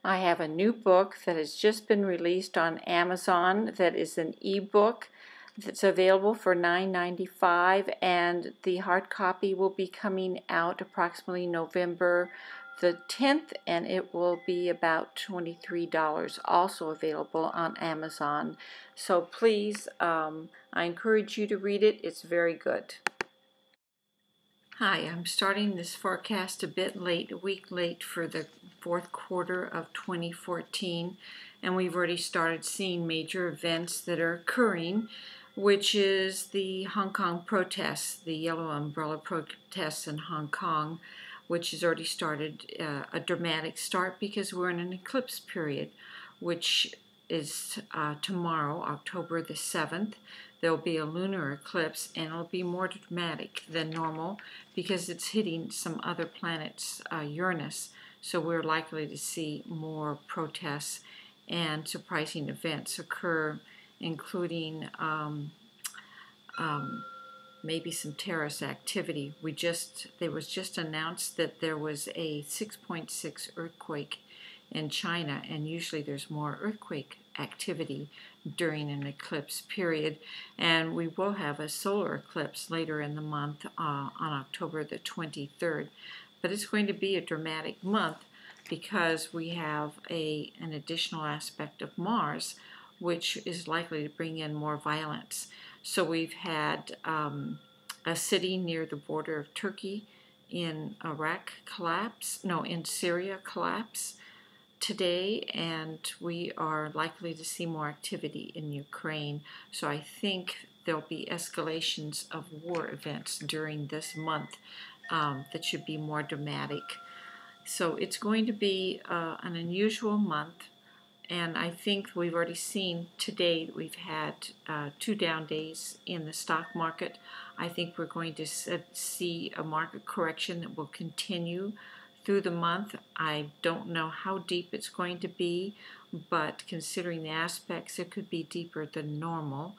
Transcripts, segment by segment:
I have a new book that has just been released on Amazon that is an ebook that's available for $9.95, and the hard copy will be coming out approximately November the 10th, and it will be about $23, also available on Amazon. So please, I encourage you to read it. It's very good. Hi, I'm starting this forecast a bit late, a week late for the fourth quarter of 2014, and we've already started seeing major events that are occurring, which is the Hong Kong protests, the Yellow Umbrella protests in Hong Kong, which has already started a dramatic start because we're in an eclipse period, which is tomorrow, October the 7th. There'll be a lunar eclipse, and it'll be more dramatic than normal because it's hitting some other planets, Uranus. So we're likely to see more protests and surprising events occur, including maybe some terrorist activity. They was just announced that there was a 6.6 earthquake in China, and usually there's more earthquake activity during an eclipse period, and we will have a solar eclipse later in the month on October the 23rd. But it's going to be a dramatic month because we have an additional aspect of Mars, which is likely to bring in more violence. So we've had a city near the border of Turkey in in Syria collapse today, and we are likely to see more activity in Ukraine. So I think there'll be escalations of war events during this month that should be more dramatic. So it's going to be an unusual month, and I think we've already seen today that we've had 2 down days in the stock market. I think we're going to see a market correction that will continue through the month. I don't know how deep it's going to be, but considering the aspects, it could be deeper than normal.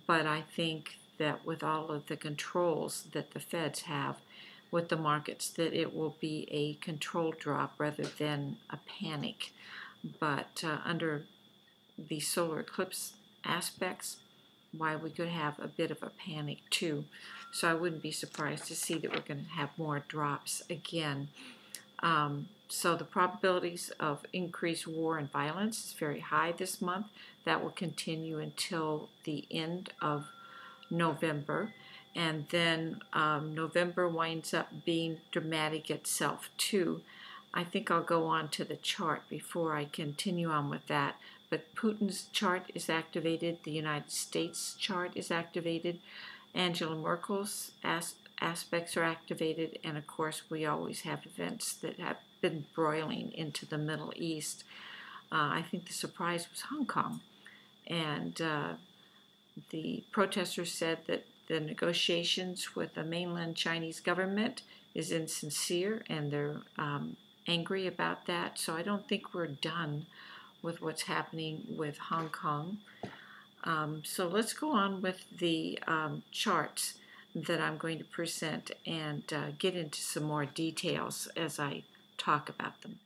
But I think that with all of the controls that the Feds have with the markets, that it will be a controlled drop rather than a panic. But under the solar eclipse aspects, why we could have a bit of a panic too. So I wouldn't be surprised to see that we're going to have more drops again. So the probabilities of increased war and violence is very high this month. That will continue until the end of November. And then November winds up being dramatic itself too. I think I'll go on to the chart before I continue on with that. But Putin's chart is activated. The United States chart is activated. Angela Merkel's aspects are activated, and of course we always have events that have been broiling into the Middle East. I think the surprise was Hong Kong, and the protesters said that the negotiations with the mainland Chinese government is insincere, and they're angry about that. So I don't think we're done with what's happening with Hong Kong. So let's go on with the charts that I'm going to present and get into some more details as I talk about them.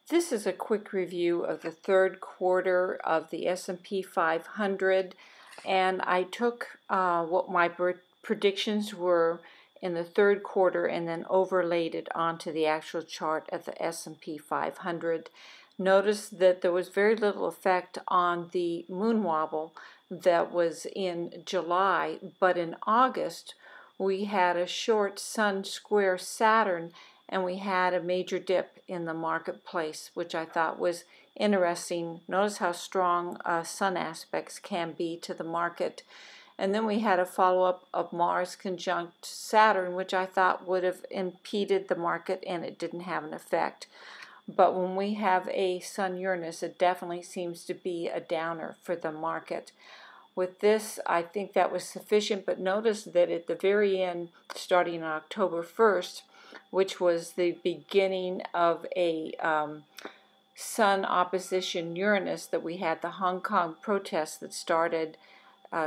This is a quick review of the third quarter of the S&P 500, and I took what my predictions were in the third quarter and then overlaid it onto the actual chart of the S&P 500. Notice that there was very little effect on the moon wobble that was in July, but in August we had a short Sun square Saturn, and we had a major dip in the marketplace, which I thought was interesting. Notice how strong Sun aspects can be to the market. And then we had a follow-up of Mars conjunct Saturn, which I thought would have impeded the market, and it didn't have an effect. But when we have a Sun-Uranus, it definitely seems to be a downer for the market. With this, I think that was sufficient, but notice that at the very end, starting on October 1st, which was the beginning of a Sun opposition Uranus, that we had the Hong Kong protests that started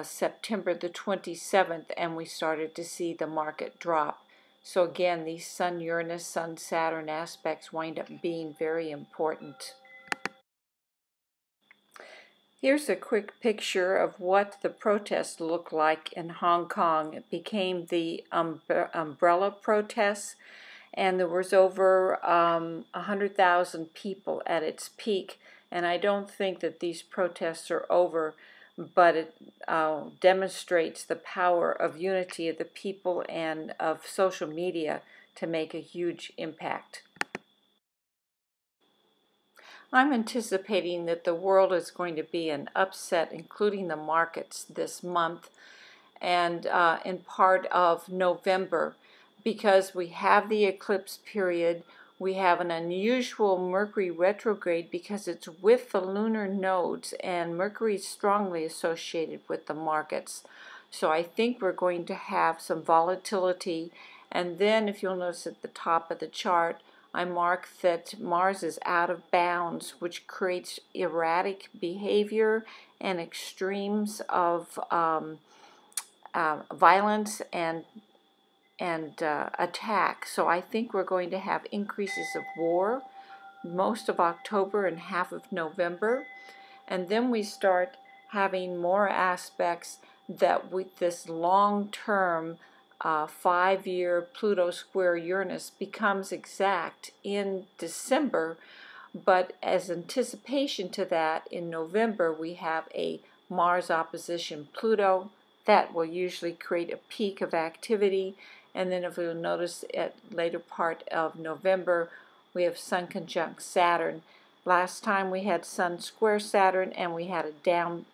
September the 27th, and we started to see the market drop. So again, these Sun-Uranus, Sun-Saturn aspects wind up being very important. Here's a quick picture of what the protests looked like in Hong Kong. It became the umbrella protests, and there was over 100,000 people at its peak. And I don't think that these protests are over, but it demonstrates the power of unity of the people and of social media to make a huge impact. I'm anticipating that the world is going to be an upset, including the markets, this month and in part of November, because we have the eclipse period. We have an unusual Mercury retrograde because it's with the lunar nodes, and Mercury is strongly associated with the markets. So I think we're going to have some volatility. And then if you'll notice at the top of the chart, I mark that Mars is out of bounds, which creates erratic behavior and extremes of violence and attack. So I think we're going to have increases of war most of October and half of November. And then we start having more aspects that with this long-term 5-year Pluto square Uranus becomes exact in December, but as anticipation to that, in November we have a Mars opposition Pluto that will usually create a peak of activity. And then if you'll notice at later part of November, we have Sun conjunct Saturn. Last time we had Sun square Saturn, and we had a down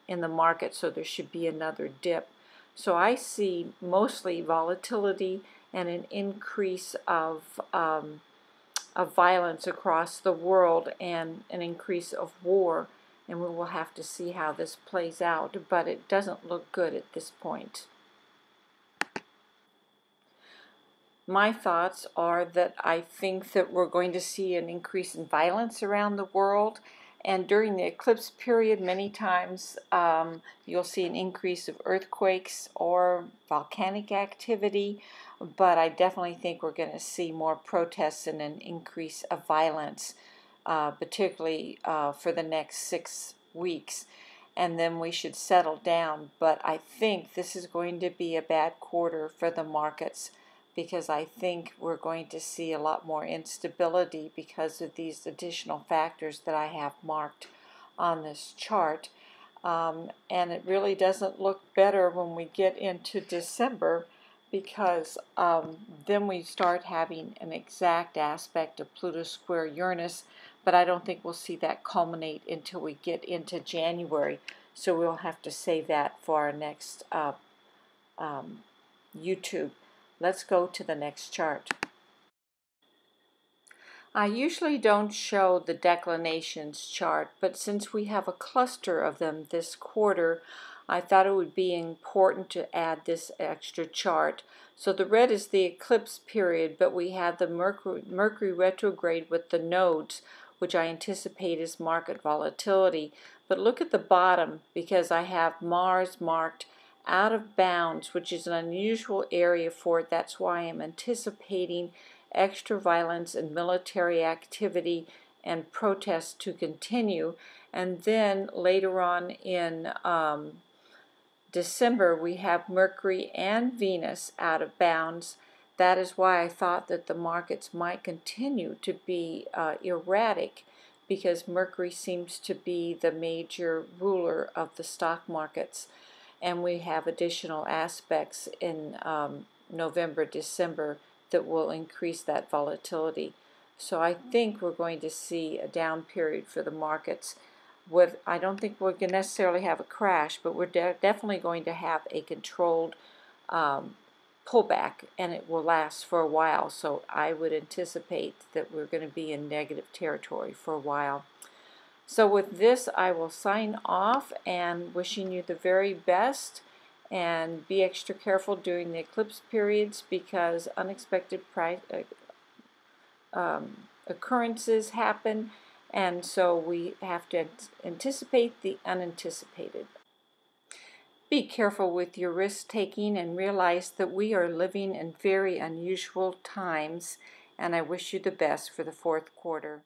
in the market, so there should be another dip. So I see mostly volatility and an increase of violence across the world and an increase of war, and we will have to see how this plays out, but it doesn't look good at this point. My thoughts are that I think that we're going to see an increase in violence around the world, and during the eclipse period many times you'll see an increase of earthquakes or volcanic activity, but I definitely think we're going to see more protests and an increase of violence, particularly for the next 6 weeks, and then we should settle down. But I think this is going to be a bad quarter for the markets, because I think we're going to see a lot more instability because of these additional factors that I have marked on this chart. And it really doesn't look better when we get into December, because then we start having an exact aspect of Pluto square Uranus, but I don't think we'll see that culminate until we get into January. So we'll have to save that for our next YouTube. Let's go to the next chart. I usually don't show the declinations chart, but since we have a cluster of them this quarter, I thought it would be important to add this extra chart. So the red is the eclipse period, but we have the Mercury retrograde with the nodes, which I anticipate is market volatility. But look at the bottom, because I have Mars marked out of bounds, which is an unusual area for it. That's why I'm anticipating extra violence and military activity and protests to continue. And then later on in December, we have Mercury and Venus out of bounds. That is why I thought that the markets might continue to be erratic, because Mercury seems to be the major ruler of the stock markets. And we have additional aspects in November, December that will increase that volatility. So I think we're going to see a down period for the markets. I don't think we're going to necessarily have a crash, but we're definitely going to have a controlled pullback, and it will last for a while. So I would anticipate that we're going to be in negative territory for a while. So with this, I will sign off, and wishing you the very best, and be extra careful during the eclipse periods, because unexpected occurrences happen, and so we have to anticipate the unanticipated. Be careful with your risk taking and realize that we are living in very unusual times, and I wish you the best for the fourth quarter.